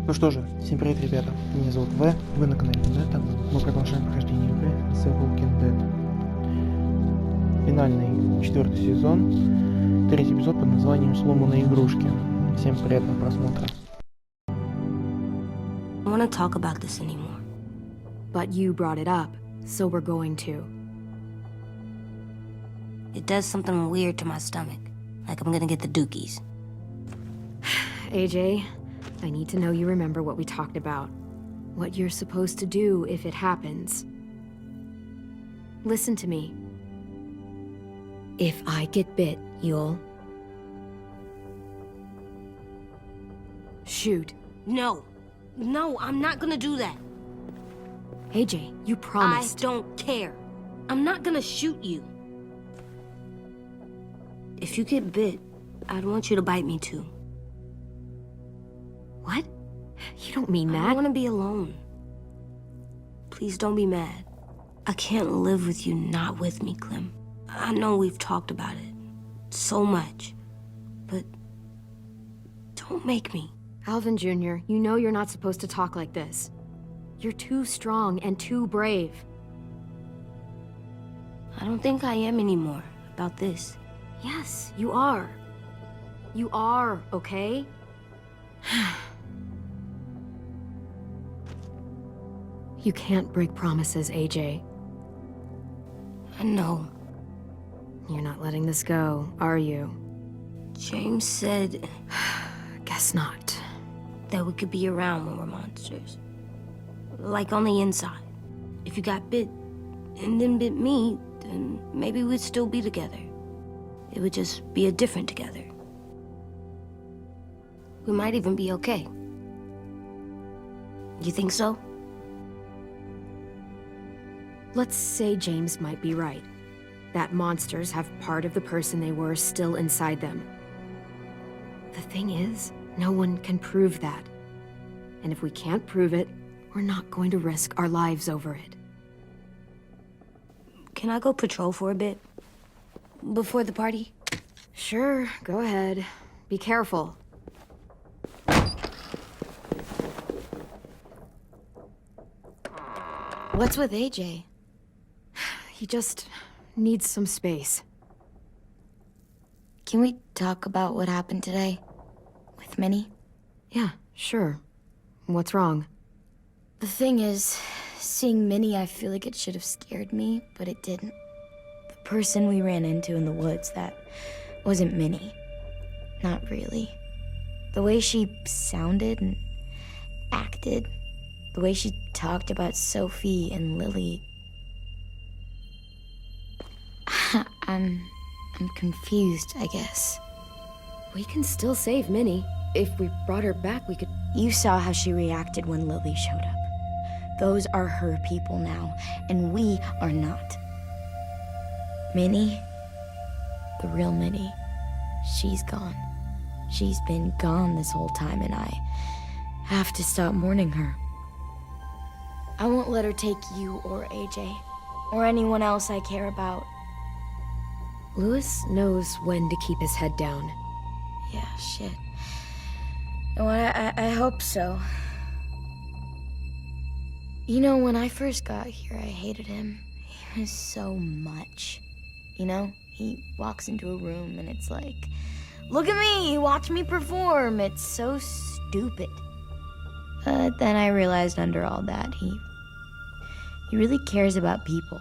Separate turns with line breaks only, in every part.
Ну что же, всем привет, ребята. Меня зовут В, вы на канале Нета. Мы продолжаем прохождение игры The Walking Dead. Финальный четвертый сезон, третий эпизод под названием «Сломанные игрушки». Всем приятного просмотра.
I don't want to talk about this anymore.
But you brought it up, so we're going to.
It does something weird to my stomach, like I'm gonna get the dookies.
AJ, I need to know you remember what we talked about. What you're supposed to do if it happens. Listen to me. If I get bit, you'll... shoot.
No, I'm not gonna do that.
AJ, you promised.
I don't care. I'm not gonna shoot you. If you get bit, I'd want you to bite me too.
What? You don't mean that.
I want to be alone. Please don't be mad. I can't live with you not with me, Clem. I know we've talked about it so much, but don't make me.
Alvin Jr., you know you're not supposed to talk like this. You're too strong and too brave.
I don't think I am anymore about this.
Yes, you are. You are, okay? You can't break promises, AJ.
I know.
You're not letting this go, are you?
James said
Guess not.
that we could be around when we're monsters. Like on the inside. If you got bit and then bit me, then maybe we'd still be together. It would just be a different together. We might even be okay. You think so?
Let's say James might be right. That monsters have part of the person they were still inside them. The thing is, no one can prove that. And if we can't prove it, we're not going to risk our lives over it.
Can I go patrol for a bit? Before the party?
Sure, go ahead. Be careful.
What's with AJ?
He just needs some space.
Can we talk about what happened today? With Minnie?
Yeah, sure. What's wrong?
The thing is, seeing Minnie, I feel like it should have scared me, but it didn't. The person we ran into in the woods, that wasn't Minnie. Not really. The way she sounded and acted, the way she talked about Sophie and Lily. I'm confused, I guess.
We can still save Minnie. If we brought her back, we could...
You saw how she reacted when Lily showed up. Those are her people now, and we are not. Minnie, the real Minnie, she's gone. She's been gone this whole time, and I have to stop mourning her. I won't let her take you or AJ, or anyone else I care about.
Louis knows when to keep his head down.
Yeah, shit. Oh, I hope so. You know, when I first got here, I hated him. He was so much. You know, he walks into a room and it's like, look at me, watch me perform. It's so stupid. Then I realized under all that, he really cares about people.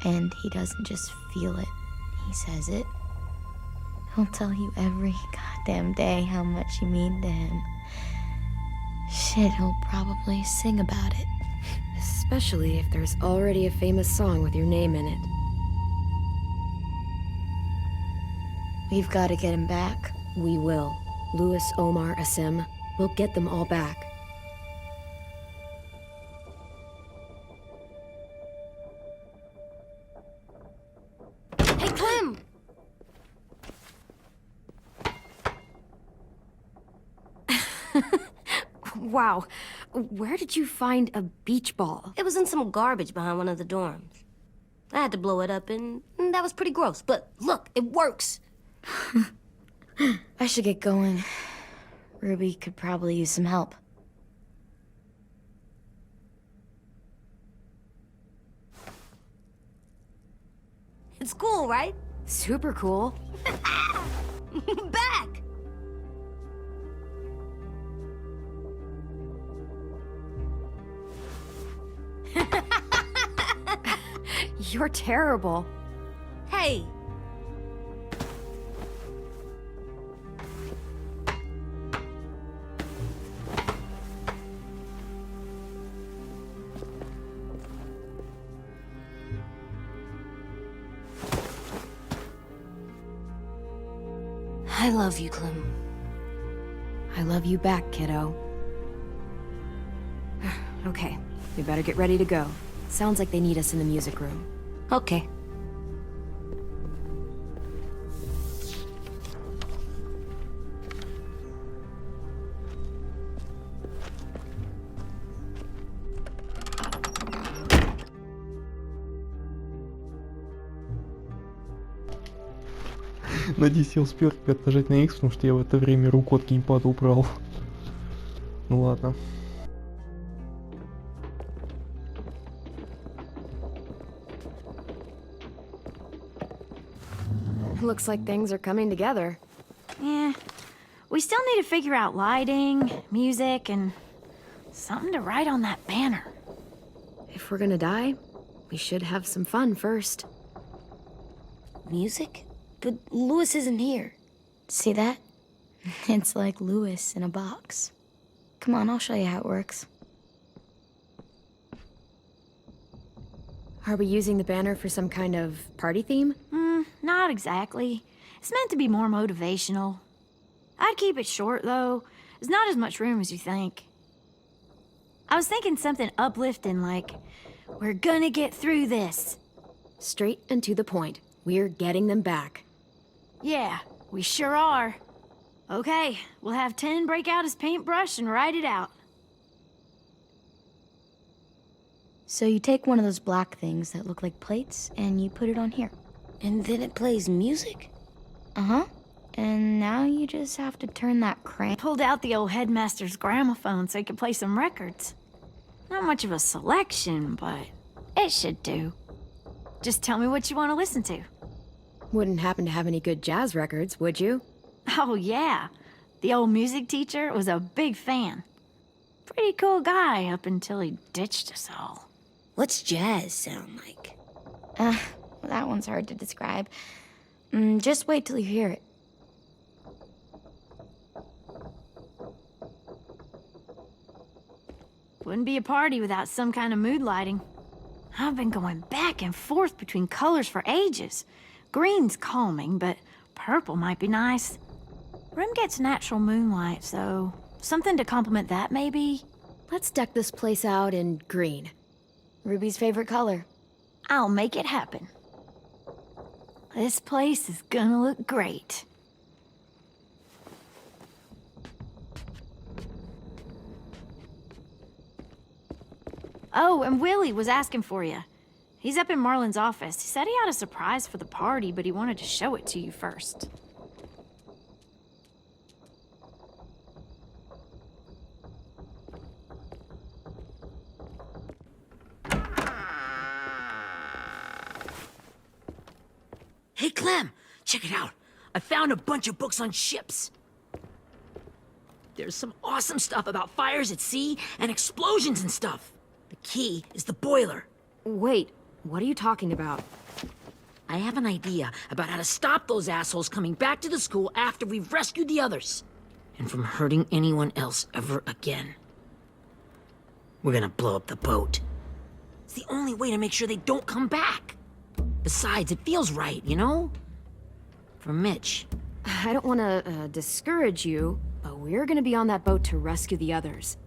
And he doesn't just feel it, he says it. He'll tell you every goddamn day how much you mean to him. Shit, he'll probably sing about it.
Especially if there's already a famous song with your name in it.
We've got to get him back.
We will. Louis, Omar, Asim. We'll get them all back.
Hey, Clem!
Wow. Where did you find a beach ball?
It was in some garbage behind one of the dorms. I had to blow it up, and that was pretty gross. But look, it works.
I should get going. Ruby could probably use some help.
It's cool, right?
Super cool.
Back!
You're terrible.
Hey! I love you, Clem.
I love you back, kiddo. Okay, we better get ready to go. Sounds like they need us in the music room.
Okay.
Надеюсь, я успел, ребят, нажать на X, потому что я в это время руку от геймпада убрал. Ну ладно.
Looks like things are coming together.
Yeah, we still need to figure out lighting, music, and something to write on that banner.
If we're gonna die, we should have some fun first.
Music? But Lewis isn't here.
See that? It's like Lewis in a box. Come on, I'll show you how it works.
Are we using the banner for some kind of party theme?
Not exactly. It's meant to be more motivational. I'd keep it short, though. There's not as much room as you think. I was thinking something uplifting like, we're gonna get through this.
Straight and to the point. We're getting them back.
Yeah, we sure are. Okay, we'll have 10 break out his paintbrush and write it out.
So you take one of those black things that look like plates and you put it on here.
And then it plays music?
Uh-huh. And now you just have to turn that crank.
Pulled out the old headmaster's gramophone so he could play some records. Not much of a selection, but it should do. Just tell me what you want to listen to.
Wouldn't happen to have any good jazz records, would you?
Oh, yeah. The old music teacher was a big fan. Pretty cool guy up until he ditched us all.
What's jazz sound like?
That one's hard to describe. Just wait till you hear it.
Wouldn't be a party without some kind of mood lighting. I've been going back and forth between colors for ages. Green's calming, but purple might be nice. Room gets natural moonlight, so something to complement that, maybe?
Let's deck this place out in green.
Ruby's favorite color.
I'll make it happen. This place is gonna look great. Oh, and Willie was asking for you. He's up in Marlon's office. He said he had a surprise for the party, but he wanted to show it to you first.
Hey, Clem, check it out. I found a bunch of books on ships. There's some awesome stuff about fires at sea and explosions and stuff. The key is the boiler.
Wait, what are you talking about?
I have an idea about how to stop those assholes coming back to the school after we've rescued the others. And from hurting anyone else ever again. We're gonna blow up the boat. It's the only way to make sure they don't come back. Besides, it feels right, you know? For Mitch.
I don't want to discourage you, but we're gonna be on that boat to rescue the others.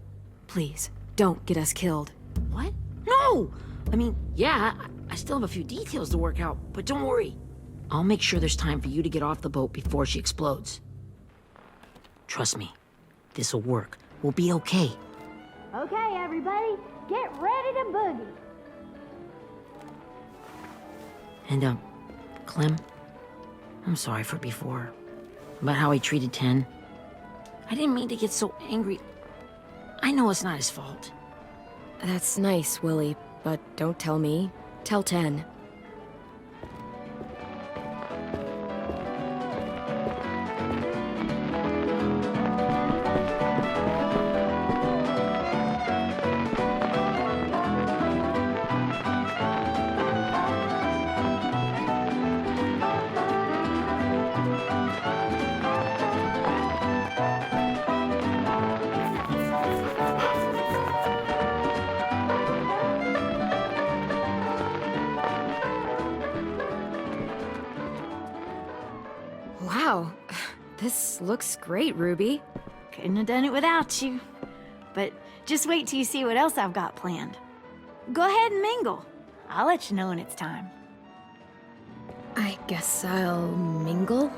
Please, don't get us killed.
What? No! I mean, yeah, I still have a few details to work out, but don't worry. I'll make sure there's time for you to get off the boat before she explodes. Trust me, this'll work. We'll be okay.
Okay, everybody, get ready to boogie.
And, Clem, I'm sorry for before. About how I treated 10. I didn't mean to get so angry. I know it's not his fault.
That's nice, Willie, but don't tell me. Tell 10. Wow, this looks great, Ruby.
Couldn't have done it without you. But just wait till you see what else I've got planned. Go ahead and mingle. I'll let you know when it's time.
I guess I'll mingle?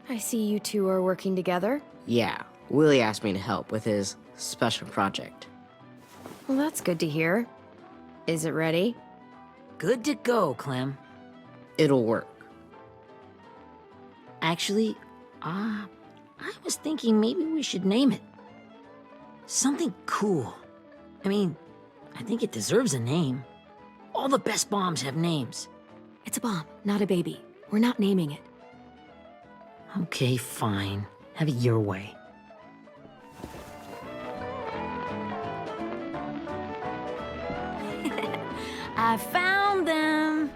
I see you two are working together.
Yeah, Willie asked me to help with his special project.
Well, that's good to hear. Is it ready?
Good to go, Clem.
It'll work.
Actually, I was thinking maybe we should name it. Something cool. I mean, I think it deserves a name. All the best bombs have names.
It's a bomb, not a baby. We're not naming it.
Okay, fine. Have it your way.
I found them.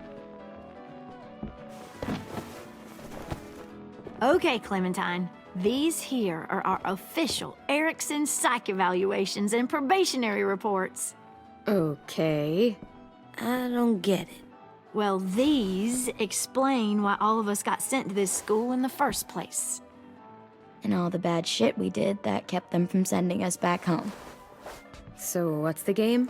Okay, Clementine. These here are our official Erickson psych evaluations and probationary reports.
Okay.
I don't get it.
Well, these explain why all of us got sent to this school in the first place.
And all the bad shit we did that kept them from sending us back home.
So what's the game?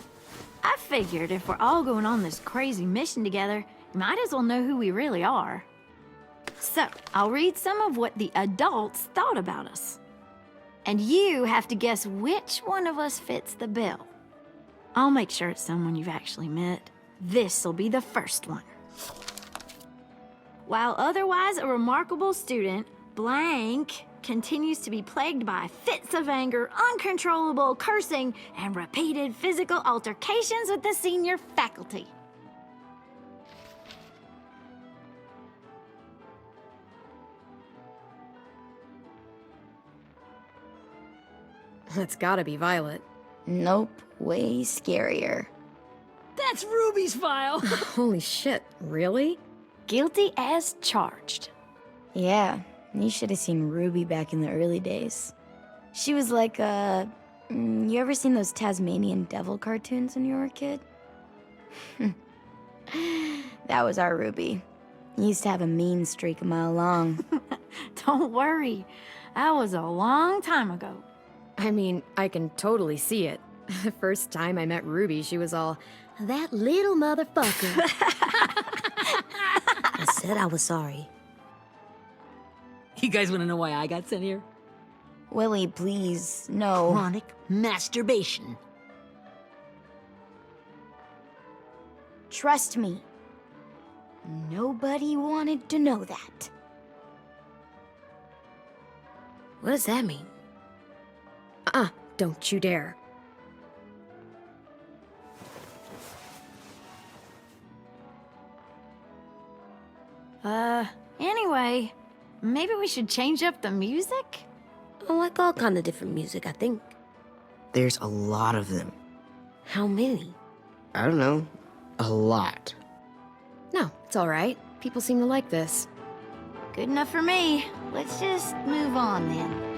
I figured if we're all going on this crazy mission together, you might as well know who we really are. So, I'll read some of what the adults thought about us. And you have to guess which one of us fits the bill. I'll make sure it's someone you've actually met. This'll be the first one. While otherwise a remarkable student, blank continues to be plagued by fits of anger, uncontrollable cursing, and repeated physical altercations with the senior faculty.
That's gotta be Violet.
Nope, way scarier.
That's Ruby's file.
Holy shit, really?
Guilty as charged.
Yeah, you should have seen Ruby back in the early days. She was like you ever seen those Tasmanian devil cartoons when you were a kid? That was our Ruby. He used to have a mean streak a mile long.
Don't worry, that was a long time ago.
I mean, I can totally see it. The first time I met Ruby, she was all, "That little motherfucker."
I said I was sorry.
You guys want to know why I got sent here?
Willie, please, no.
Chronic masturbation.
Trust me. Nobody wanted to know that.
What does that mean?
Don't you dare.
Anyway, maybe we should change up the music?
I like all kind of different music, I think.
There's a lot of them.
How many?
I don't know. A lot.
No, it's all right. People seem to like this.
Good enough for me. Let's just move on then.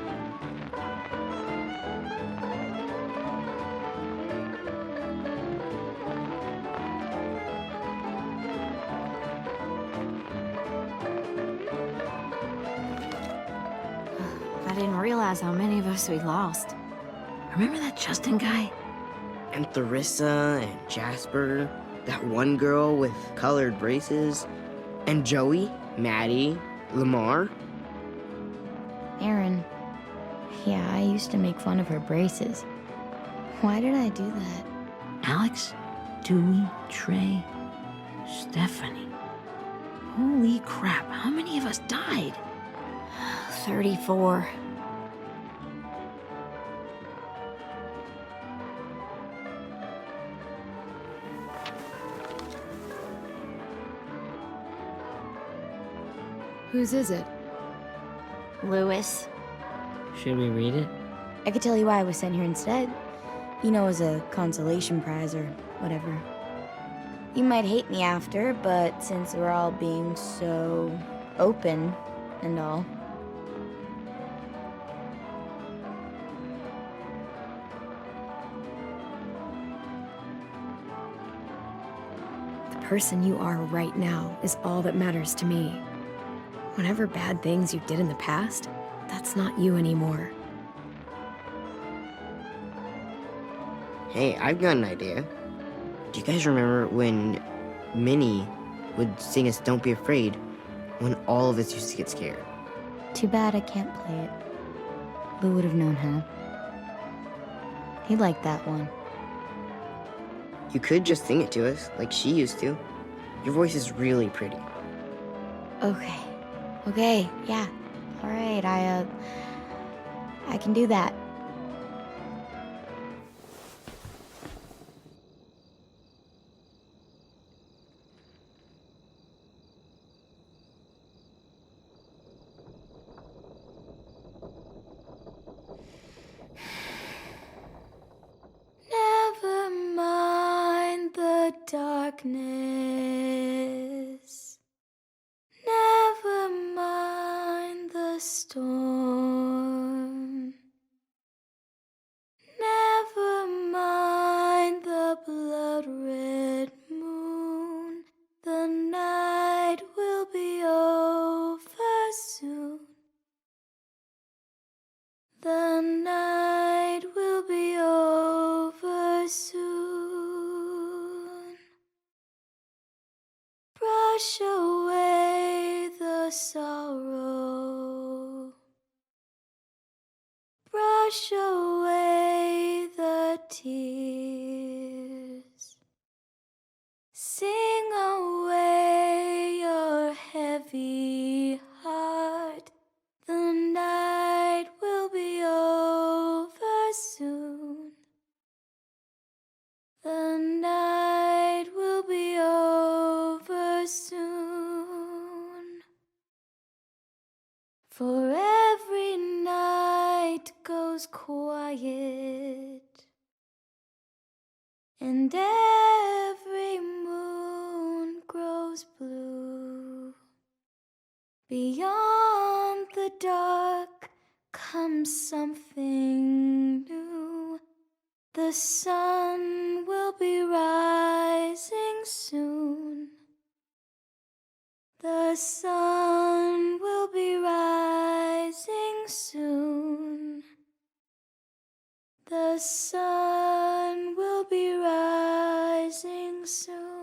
I didn't realize how many of us we lost.
Remember that Justin guy?
And Theresa and Jasper, that one girl with colored braces, and Joey, Maddie, Lamar.
Aaron. Yeah, I used to make fun of her braces. Why did I do that?
Alex, Dewey, Trey, Stephanie. Holy crap, how many of us died?
34.
Whose is it?
Lewis.
Should we read it?
I could tell you why I was sent here instead. You know, as a consolation prize or whatever. You might hate me after, but since we're all being so open and all.
The person you are right now is all that matters to me. Whatever bad things you did in the past, that's not you anymore.
Hey, I've got an idea. Do you guys remember when Minnie would sing us Don't Be Afraid when all of us used to get scared?
Too bad I can't play it. Lou would have known how. He liked that one.
You could just sing it to us, like she used to. Your voice is really pretty.
Okay. Okay, yeah. Alright, I can do that. Never mind the darkness. Never mind the storm. Never mind the blood-red moon. The night will be over soon. The night will be over soon. Brush away the sorrow. Brush away the tears. Sing away your heavy heart. The night will be over soon. The night will be over soon. For every night goes quiet, and every moon grows blue. Beyond the dark comes something new. The sun will be rising soon. The sun will be rising soon. The sun will be rising soon.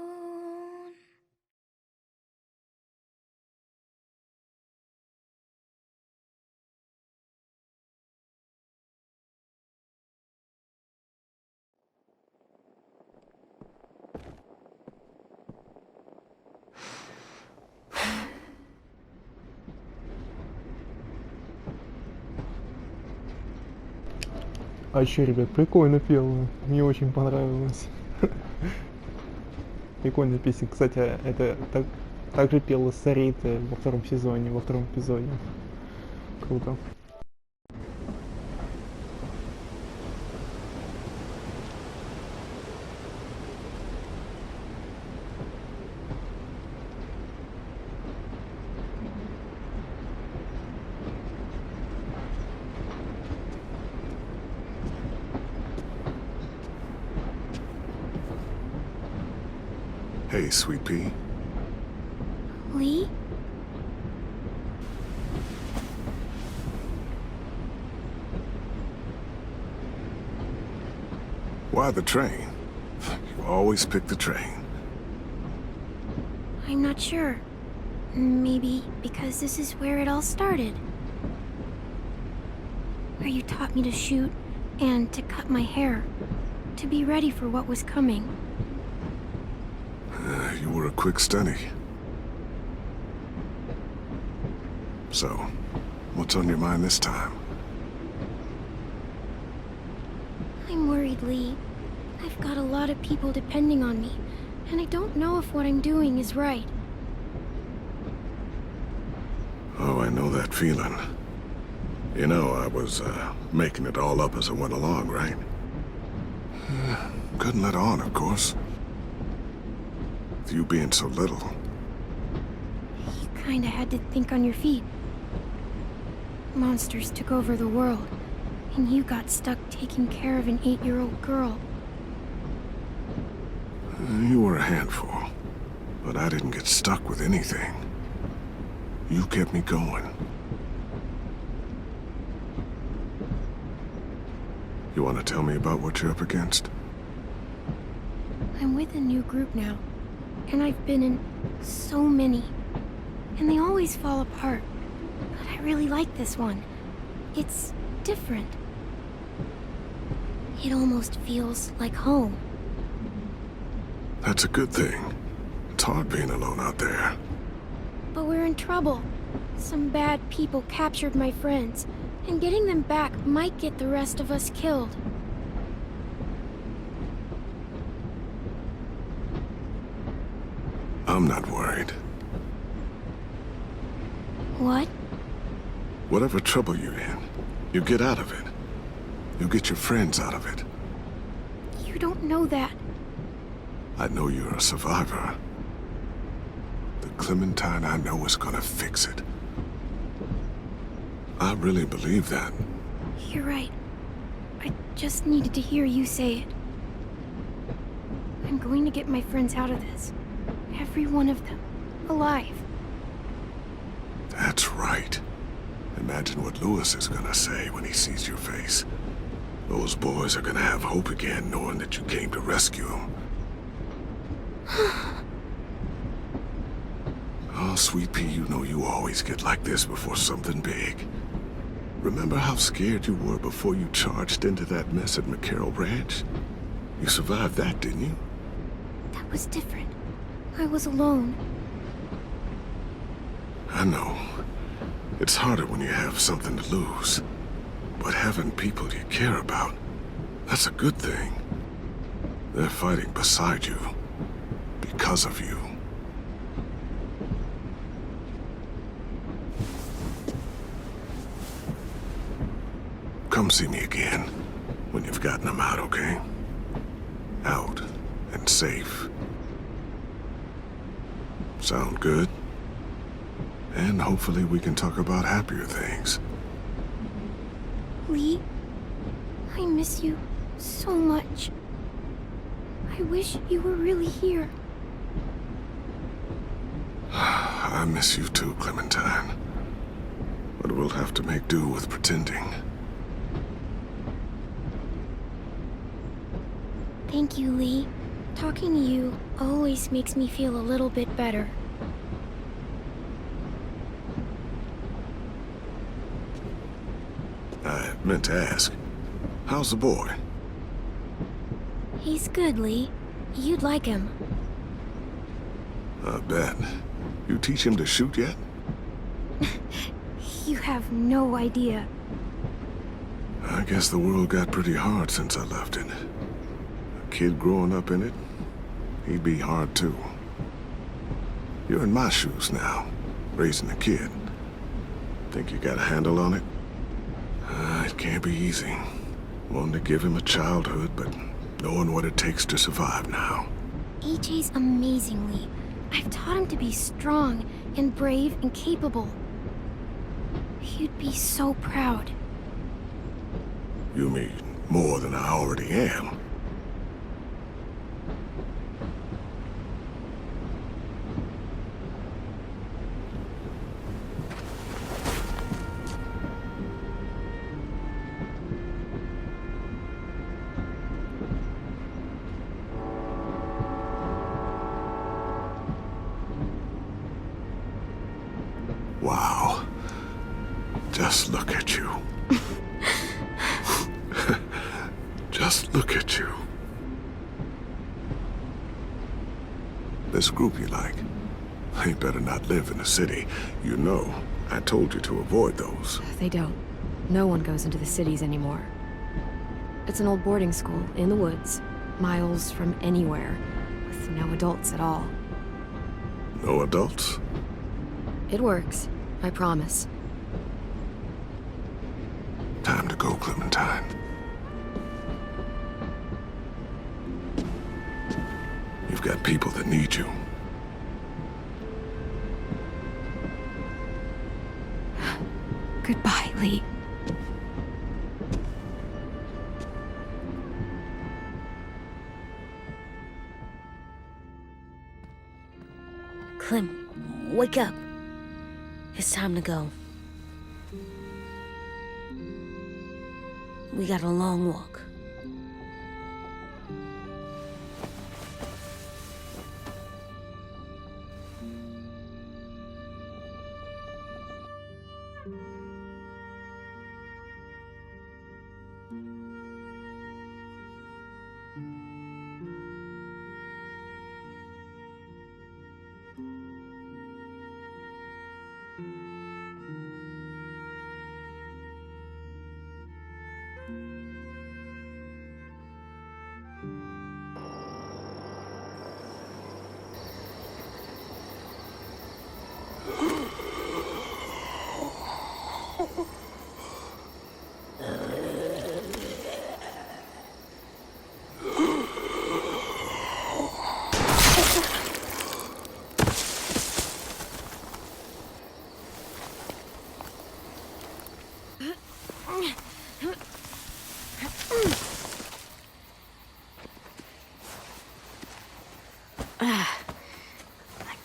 А чё, ребят, прикольно пел, мне очень понравилось. Прикольная песня. Кстати, это так же пела Сарита во втором сезоне, во втором эпизоде. Круто.
Hey, sweet pea.
Lee?
Why the train? You always pick the train.
I'm not sure. Maybe because this is where it all started. Where you taught me to shoot and to cut my hair. To be ready for what was coming.
You were a quick study. So, What's on your mind this time?
I'm worried, Lee. I've got a lot of people depending on me, and I don't know if what I'm doing is right.
Oh, I know that feeling. You know, I was making it all up as I went along, right? Couldn't let on, of course. With you being so little.
You kinda had to think on your feet. Monsters took over the world, and you got stuck taking care of an 8-year-old girl.
You were a handful, but I didn't get stuck with anything. You kept me going. You want to tell me about what you're up against?
I'm with a new group now, and I've been in so many, and they always fall apart. But I really like this one. It's different. It almost feels like home.
That's a good thing. It's hard being alone out there.
But we're in trouble. Some bad people captured my friends, and getting them back might get the rest of us killed.
I'm not worried.
What?
Whatever trouble you're in, you get out of it. You get your friends out of it.
You don't know that.
I know you're a survivor. The Clementine I know is gonna fix it. I really believe that.
You're right. I just needed to hear you say it. I'm going to get my friends out of this. Every one of them. Alive.
That's right. Imagine what Lewis is gonna say when he sees your face. Those boys are gonna have hope again, knowing that you came to rescue them. Oh, Sweet Pea, you know you always get like this before something big. Remember how scared you were before you charged into that mess at McCarroll Ranch? You survived that, didn't you?
That was different. I was alone.
I know. It's harder when you have something to lose. But having people you care about, that's a good thing. They're fighting beside you. Because of you. Come see me again when you've gotten them out, okay? Out and safe. Sound good? And hopefully we can talk about happier things.
Lee, I miss you so much. I wish you were really here.
I miss you too, Clementine. But we'll have to make do with pretending.
Thank you, Lee. Talking to you always makes me feel a little bit better.
I meant to ask, how's the boy?
He's good, Lee. You'd like him.
I bet. You teach him to shoot yet?
You have no idea.
I guess the world got pretty hard since I left it. A kid growing up in it, he'd be hard too. You're in my shoes now, raising a kid. Think you got a handle on it? It can't be easy. Wanting to give him a childhood, but knowing what it takes to survive now.
AJ's amazing, Lee. I've taught him to be strong and brave and capable. He'd be so proud.
You mean more than I already am? Wow. Just look at you. Just look at you. This group you like, they better not live in the city. You know, I told you to avoid those.
They don't. No one goes into the cities anymore. It's an old boarding school in the woods, miles from anywhere, with no adults at all.
No adults?
It works, I promise.
Time to go, Clementine. You've got people that need you.
Goodbye, Lee.
Clem, wake up. It's time to go. We got a long walk.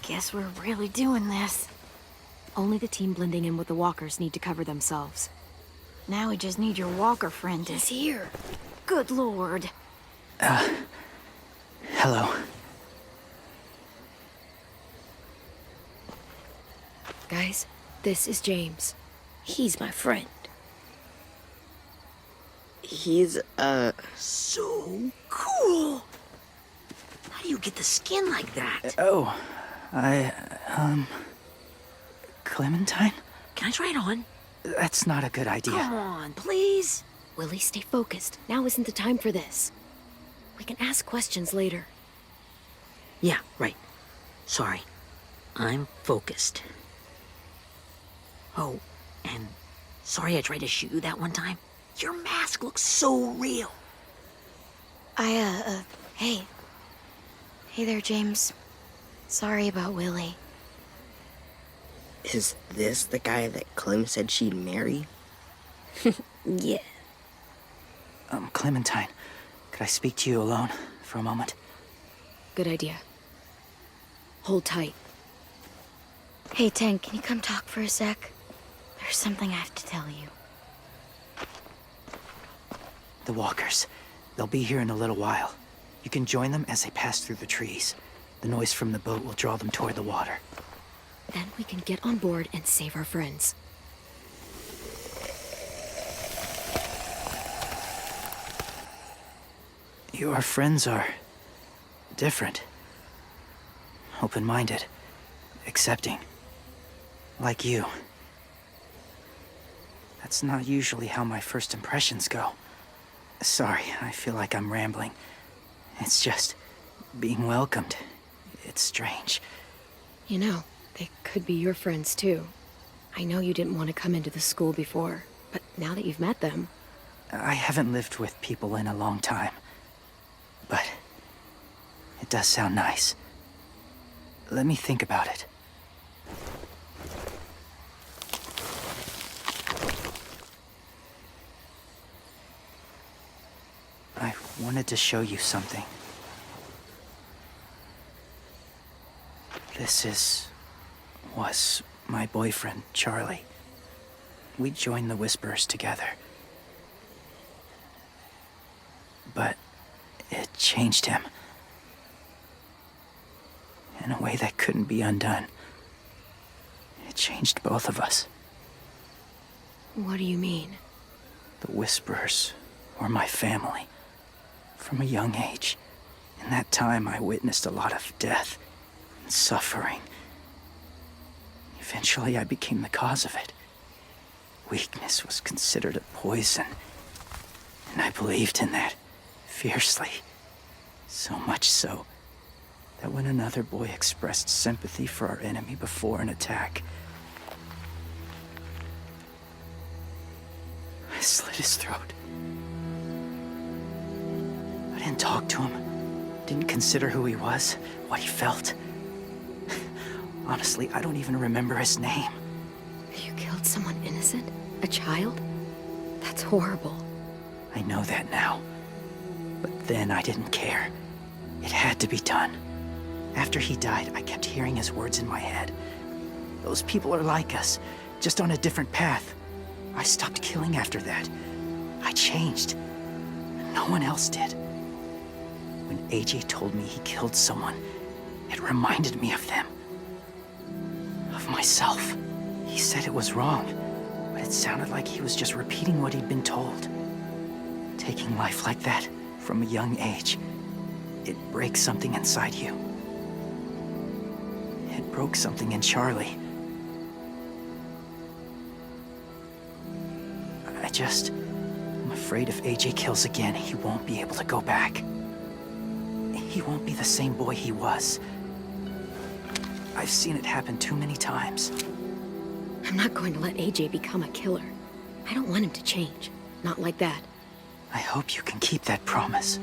Guess we're really doing this.
Only the team blending in with the walkers need to cover themselves.
Now we just need your walker friend to...
He's here.
Good lord.
Hello.
Guys, this is James.
He's my friend.
He's,
So cool! How do you get the skin like that?
Oh, Clementine?
Can I try it on?
That's not a good idea.
Come on, please.
Willie, stay focused. Now isn't the time for this. We can ask questions later.
Yeah, right. Sorry. I'm focused. Oh, and sorry I tried to shoot you that one time. Your mask looks so real.
Hey. Hey there, James. Sorry about Willie.
is this the guy that Clem said she'd marry?
Yeah.
Clementine, could I speak to you alone for a moment?
Good idea. Hold tight.
Hey, Tank, can you come talk for a sec? There's something I have to tell you.
The walkers. They'll be here in a little while. You can join them as they pass through the trees. The noise from the boat will draw them toward the water.
Then we can get on board and save our friends.
Your friends are different. Open-minded. Accepting. Like you. That's not usually how my first impressions go. Sorry, I feel like I'm rambling. It's just being welcomed. It's strange.
You know, they could be your friends too. I know you didn't want to come into the school before, but now that you've met them...
I haven't lived with people in a long time. But it does sound nice. Let me think about it. I wanted to show you something. This was my boyfriend, Charlie. We joined the Whisperers together. But it changed him. In a way that couldn't be undone. It changed both of us.
What do you mean?
The Whisperers were my family. From a young age. In that time, I witnessed a lot of death and suffering. If Eventually, I became the cause of it. Weakness was considered a poison, and I believed in that fiercely. So much so that when another boy expressed sympathy for our enemy before an attack, I slit his throat. I didn't talk to him, didn't consider who he was, what he felt. Honestly, I don't even remember his name.
You killed someone innocent? A child? That's horrible.
I know that now. But then I didn't care. It had to be done. After he died, I kept hearing his words in my head. Those people are like us, just on a different path. I stopped killing after that. I changed. No one else did. When AJ told me he killed someone, it reminded me of them. Of myself. He said it was wrong, but it sounded like he was just repeating what he'd been told. Taking life like that from a young age, it breaks something inside you. It broke something in Charlie. I'm afraid if AJ kills again, he won't be able to go back. He won't be the same boy he was. I've seen it happen too many times.
I'm not going to let AJ become a killer. I don't want him to change. Not like that.
I hope you can keep that promise.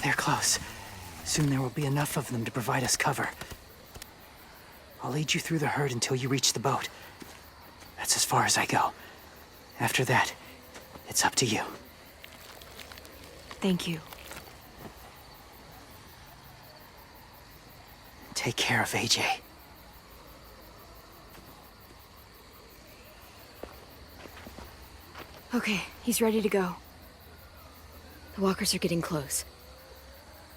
They're close. Soon there will be enough of them to provide us cover. I'll lead you through the herd until you reach the boat. That's as far as I go. After that, it's up to you.
Thank you.
Take care of AJ.
Okay, he's ready to go. The walkers are getting close.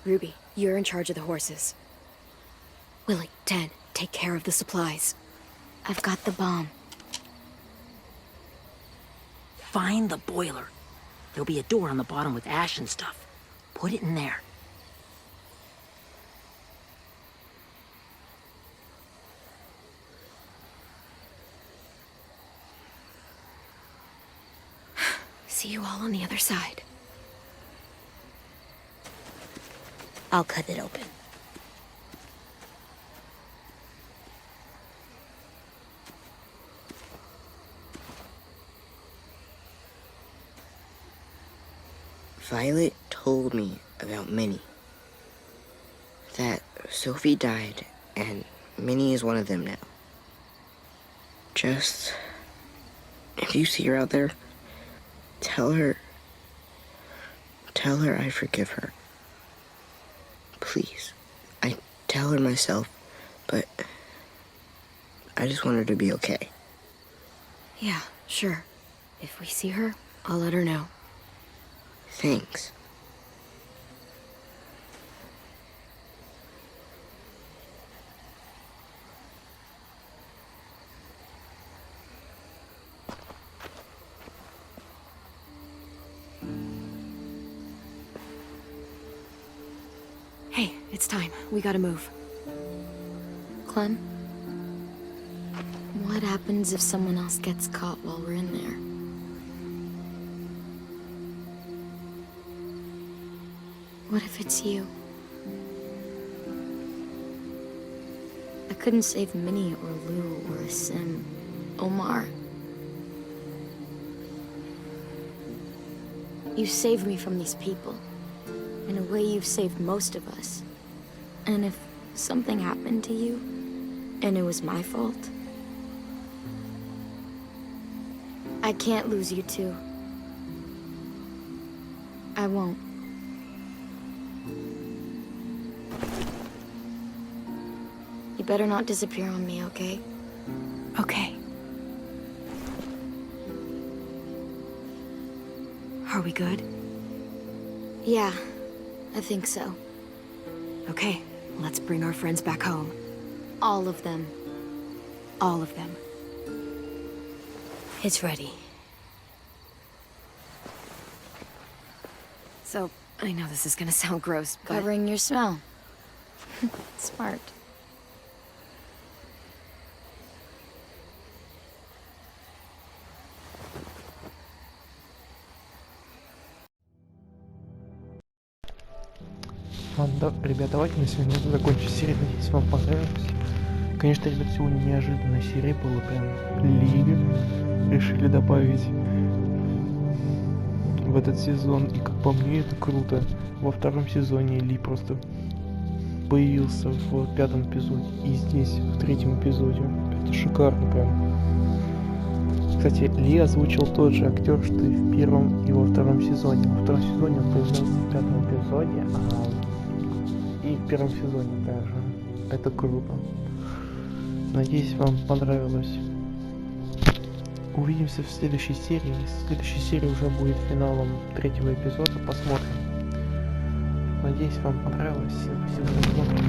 Ruby, you're in charge of the horses. Willie, Ted, take care of the supplies.
I've got the bomb.
Find the boiler. There'll be a door on the bottom with ash and stuff. Put it in there.
See you all on the other side.
I'll cut it open.
Violet told me about Minnie. That Sophie died, and Minnie is one of them now. Just... if you see her out there, tell her I forgive her. Please. I tell her myself, but I just want her to be okay.
Yeah, sure. If we see her, I'll let her know.
Thanks.
Hey, it's time. We gotta move.
Clem? What happens if someone else gets caught while we're in there? What if it's you? I couldn't save Minnie or Lou or Sim, Omar. You saved me from these people. In a way, you've saved most of us. And if something happened to you, and it was my fault, I can't lose you too. I won't. You better not disappear on me, okay?
Okay. Are we good?
Yeah, I think so.
Okay, let's bring our friends back home.
All of them.
All of them.
It's ready.
So, I know this is gonna sound gross, but...
Covering your smell. Smart.
Ладно, да, ребят, давайте на сегодня закончим серию. Надеюсь, вам понравилось. Конечно, ребят, сегодня неожиданная серия была, прям Ли решили добавить в этот сезон. И как по мне, это круто. Во втором сезоне Ли просто появился в 5-м эпизоде. И здесь, в 3-м эпизоде. Это шикарно прям. Кстати, Ли озвучил тот же актер, что и в 1-м и во 2-м сезоне. Во 2-м сезоне он появлялся в 5-м эпизоде, и в 1-м сезоне также. Это круто. Надеюсь, вам понравилось. Увидимся в следующей серии. Следующая серия уже будет финалом 3-го эпизода. Посмотрим. Надеюсь, вам понравилось. Спасибо за просмотр.